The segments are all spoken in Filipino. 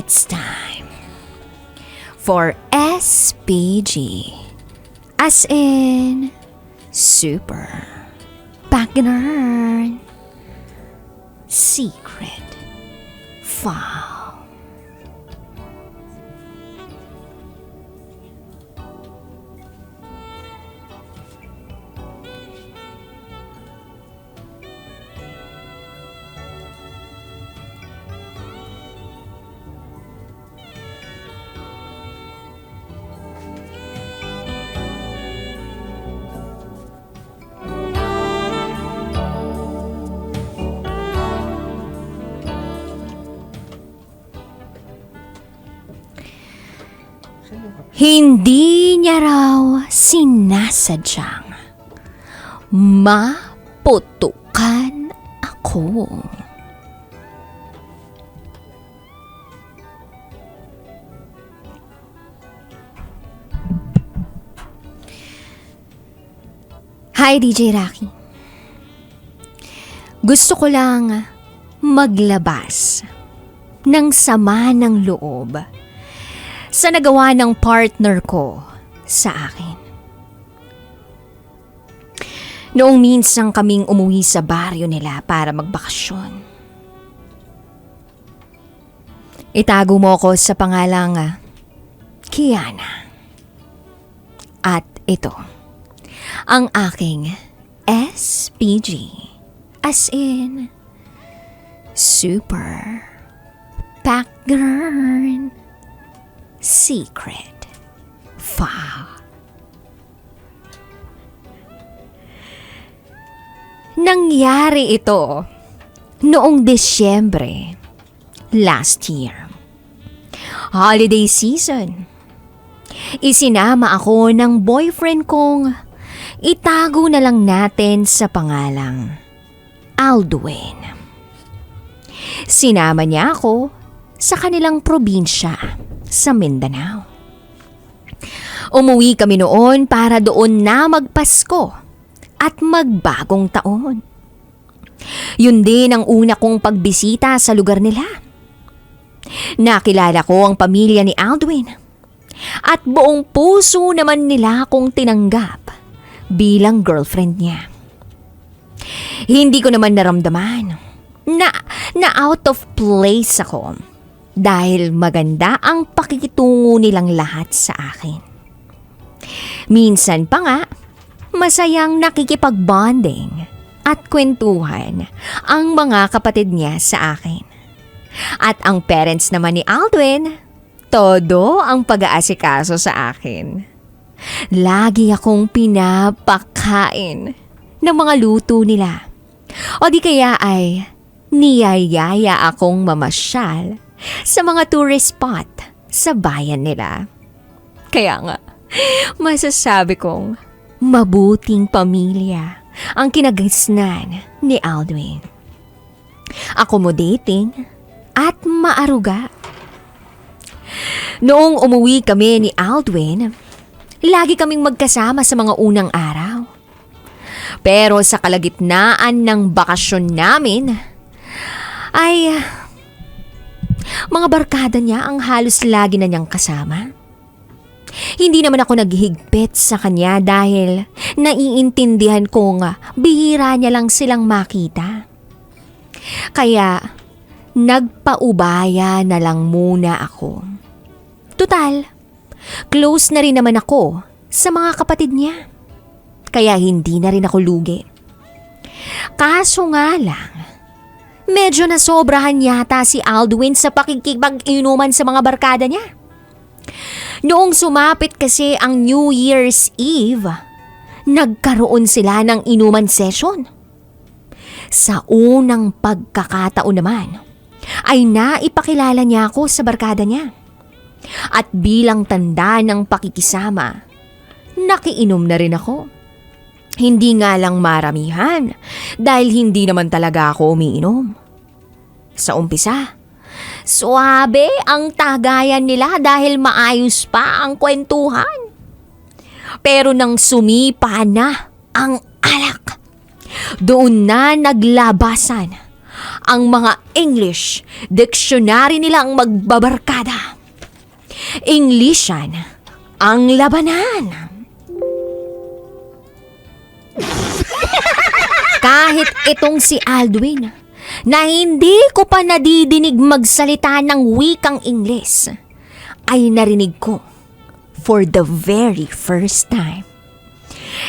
It's time for SPG. As in, Super Backgammon Secret File. Hindi niya raw sinasadyang maputukan ako. Hi, DJ Rocky. Gusto ko lang maglabas ng sama ng loob sa nagawa ng partner ko sa akin. Noong minsan kaming umuwi sa baryo nila para magbakasyon. Itago mo ko sa pangalang Kiana. At ito, ang aking SPG, as in Super Backgammon Secret File. Nangyari ito noong Disyembre last year. Holiday season. Isinama ako ng boyfriend kong itago na lang natin sa pangalang Aldwin. Sinama niya ako sa kanilang probinsya sa Mindanao. Umuwi kami noon para doon na magpasko at magbagong taon. Yun din ang una kong pagbisita sa lugar nila. Nakilala ko ang pamilya ni Aldwin at buong puso naman nila akong tinanggap bilang girlfriend niya. Hindi ko naman naramdaman na out of place ako dahil maganda ang pakikitungo nilang lahat sa akin. Minsan pa nga, masayang nakikipag-bonding at kwentuhan ang mga kapatid niya sa akin. At ang parents naman ni Aldwin, todo ang pag-aasikaso sa akin. Lagi akong pinapakain ng mga luto nila. O di kaya ay niyayaya akong mamasyal sa mga tourist spot sa bayan nila. Kaya nga, masasabi kong mabuting pamilya ang kinagisnan ni Aldwin. Accommodating at maaruga. Noong umuwi kami ni Aldwin, lagi kaming magkasama sa mga unang araw. Pero sa kalagitnaan ng bakasyon namin, ay mga barkada niya ang halos lagi na niyang kasama. Hindi naman ako naghihigpit sa kanya dahil naiintindihan kong bihira niya lang silang makita. Kaya nagpaubaya na lang muna ako. Tutal, close na rin naman ako sa mga kapatid niya. Kaya hindi na rin ako lugi. Kaso nga lang, medyo nasobrahan yata si Aldwin sa pakikipag-inuman sa mga barkada niya. Noong sumapit kasi ang New Year's Eve, nagkaroon sila ng inuman session. Sa unang pagkakataon naman, ay naipakilala niya ako sa barkada niya. At bilang tanda ng pakikisama, nakiinom na rin ako. Hindi nga lang maramihan dahil hindi naman talaga ako umiinom. Sa umpisa, suabe ang tagayan nila dahil maayos pa ang kwentuhan. Pero nang sumipa na ang alak, doon na naglabasan ang mga English dictionary nila ang magbabarkada. Englishan ang labanan. Kahit itong si Aldwin, na hindi ko pa nadidinig magsalita ng wikang Ingles, ay narinig ko for the very first time.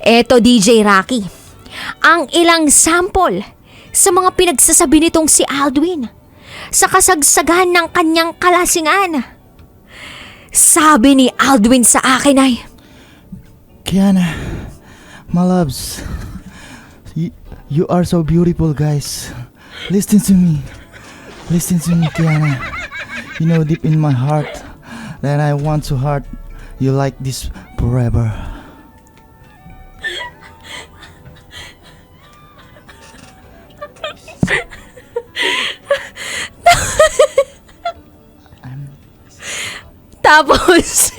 Eto DJ Rocky, ang ilang sample sa mga pinagsasabi nitong si Aldwin sa kasagsagan ng kanyang kalasingan. Sabi ni Aldwin sa akin ay, Kiana, my loves, you are so beautiful, guys. Listen to me, Kiana. You know deep in my heart that I want to heart you like this forever. Tapos,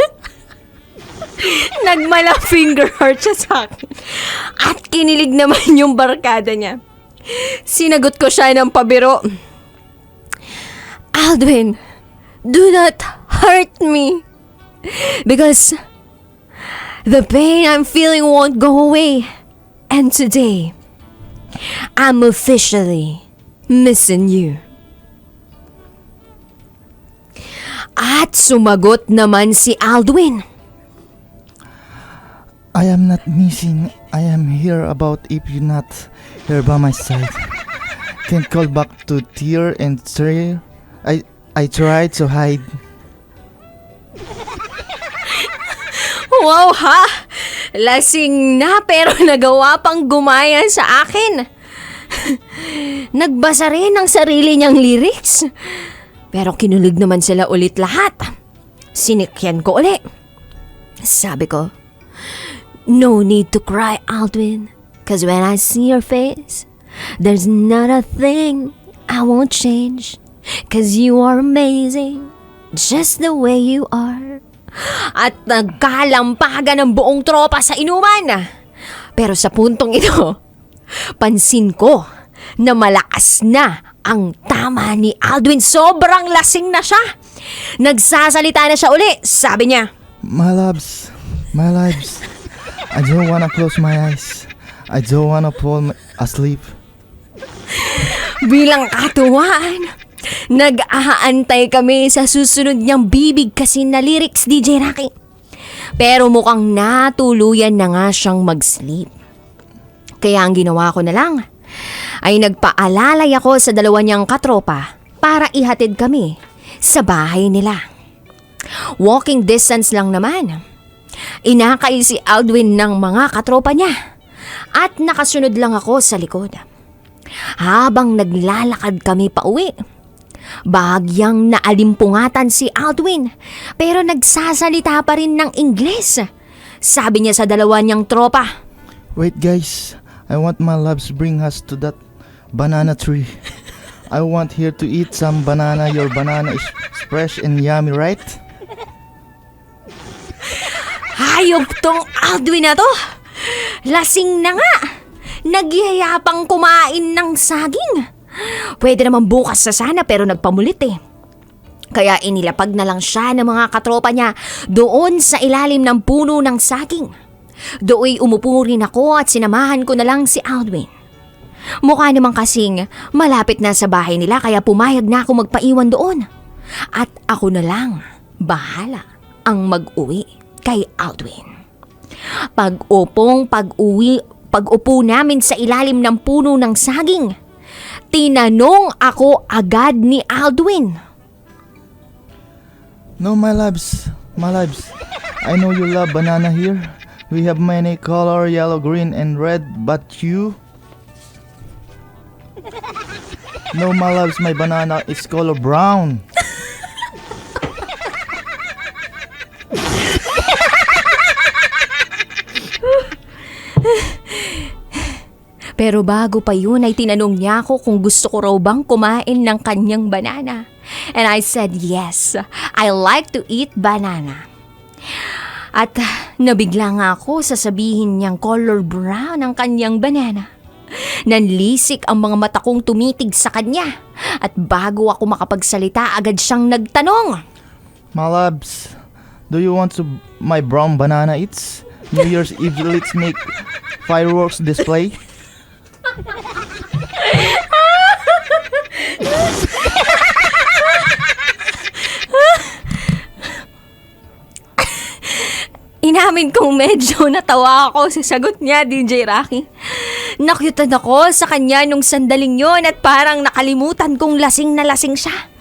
nagmala finger heart siya sa akin. At kinilig naman yung barkada niya. Sinagot ko siya ng pabiro. Aldwin, do not hurt me. Because the pain I'm feeling won't go away. And today, I'm officially missing you. At sumagot naman si Aldwin. I am not missing. I am here about if you're not here by my side. Can't call back to tear and tear. I tried to hide. Wow ha! Lasing na pero nagawa pang gumaya sa akin. Nagbasa rin ng sarili niyang lyrics. Pero kinulig naman sila ulit lahat. Sinikyan ko ulit. Sabi ko, no need to cry, Aldwin. Cause when I see your face, there's not a thing I won't change. Cause you are amazing, just the way you are. At nagkalampagan ng buong tropa sa inuman. Pero sa puntong ito, pansin ko na malakas na ang tama ni Aldwin. Sobrang lasing na siya. Nagsasalita na siya uli. Sabi niya, My loves, I don't wanna close my eyes. I don't wanna fall asleep. bilang katuwaan, nag-aantay kami sa susunod niyang bibig kasi na lyrics, DJ Rocky. Pero mukhang natuluyan na nga siyang mag-sleep. Kaya ang ginawa ko na lang ay nagpaalalay ako sa dalawa niyang katropa para ihatid kami sa bahay nila. Walking distance lang naman. Inakay si Aldwin ng mga katropa niya at nakasunod lang ako sa likod. Habang naglalakad kami pa uwi, bahagyang naalimpungatan si Aldwin pero nagsasalita pa rin ng Ingles. Sabi niya sa dalawa niyang tropa, Wait guys, I want my loves bring us to that banana tree. I want here to eat some banana. Your banana is fresh and yummy, right? hayop tong Aldwin na to. Lasing na nga. Nagyayapang kumain ng saging. Pwede naman bukas sa sana pero nagpamulit eh. Kaya inilapag na lang siya ng mga katropa niya doon sa ilalim ng puno ng saging. Dooy umupo rin ako at sinamahan ko na lang si Aldwin. Mukha naman kasing malapit na sa bahay nila kaya pumayag na ako magpaiwan doon. At ako na lang bahala ang mag-uwi kay Aldwin. Pag-upo namin sa ilalim ng puno ng saging, tinanong ako agad ni Aldwin. No, my loves. I know you love banana here. We have many color, yellow, green, and red, but you? No, my loves, my banana is color brown. Pero bago pa yun ay tinanong niya ako kung gusto ko raw bang kumain ng kanyang banana. And I said yes, I like to eat banana. At nabigla nga ako sasabihin niyang color brown ang kanyang banana. Nanlisik ang mga mata kong tumitig sa kanya. At bago ako makapagsalita, agad siyang nagtanong. My loves, do you want to my brown banana eats? New Year's Eve, let's make fireworks display. Inamin kong medyo natawa ako sa sagot niya, DJ Rocky. Nakyutan ako sa kanya nung sandaling yon at parang nakalimutan kong lasing na lasing siya.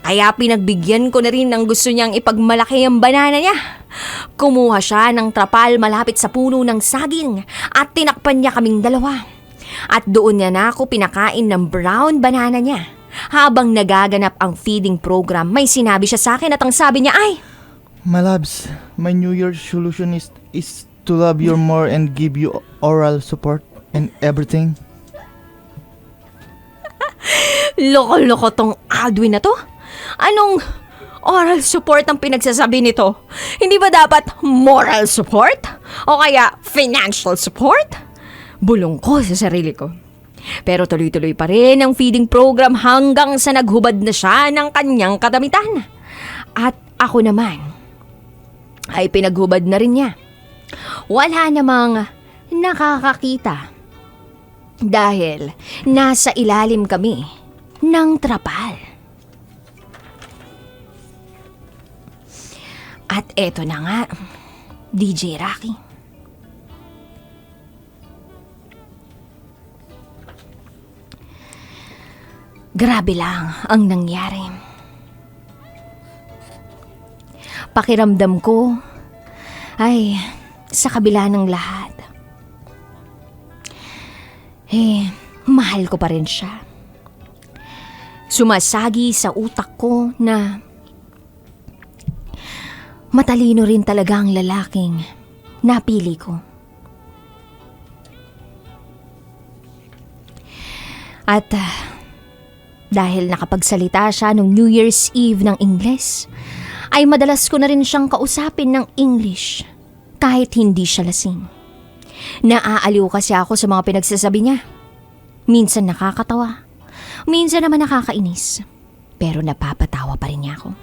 Kaya pinagbigyan ko na rin ng gusto niyang ipagmalaki ang banana niya. Kumuha siya ng trapal malapit sa puno ng saging at tinakpan niya kaming dalawa. At doon niya na ako pinakain ng brown banana niya. Habang nagaganap ang feeding program, may sinabi siya sa akin at ang sabi niya ay, My loves, my New Year's solution is to love you more and give you oral support and everything. loko-loko tong Aldwin na to? Anong oral support ang pinagsasabi nito? Hindi ba dapat moral support? O kaya financial support? Bulong ko sa sarili ko. Pero tuloy-tuloy pa rin ang feeding program hanggang sa naghubad na siya ng kanyang kadamitan. At ako naman ay pinaghubad na rin niya. Wala namang nakakakita dahil nasa ilalim kami ng trapal. At eto na nga, DJ Rocky. Grabe lang ang nangyari. Pakiramdam ko ay sa kabila ng lahat. Mahal ko pa rin siya. Sumasagi sa utak ko na matalino rin talaga ang lalaking napili ko. At dahil nakapagsalita siya nung New Year's Eve ng Ingles, ay madalas ko na rin siyang kausapin ng English kahit hindi siya lasing. Naaaliw kasi ako sa mga pinagsasabi niya. Minsan nakakatawa, minsan naman nakakainis, pero napapatawa pa rin niya ako.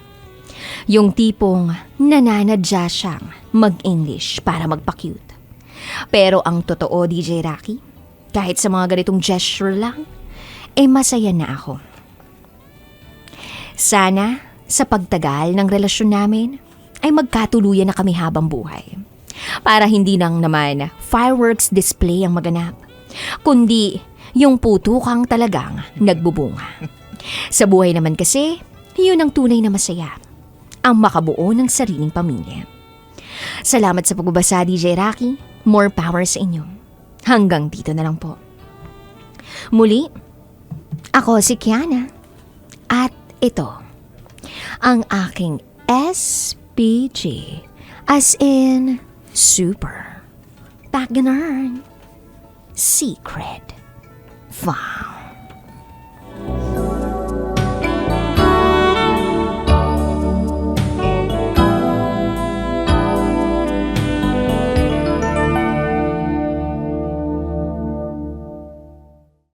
Yung tipong nananadya siyang mag-English para magpa-cute. Pero ang totoo, DJ Rocky, kahit sa mga ganitong gesture lang, masaya na ako. Sana sa pagtagal ng relasyon namin ay magkatuluyan na kami habang buhay. Para hindi lang naman fireworks display ang maganap, kundi yung putukang talagang nagbubunga. Sa buhay naman kasi, yun ang tunay na masaya, ang makabuo ng sariling pamilya. Salamat sa pagbabasa, DJ Rocky. More power sa inyo. Hanggang dito na lang po. Muli, ako si Kiana. At ito ang aking SPG, as in super, back secret found.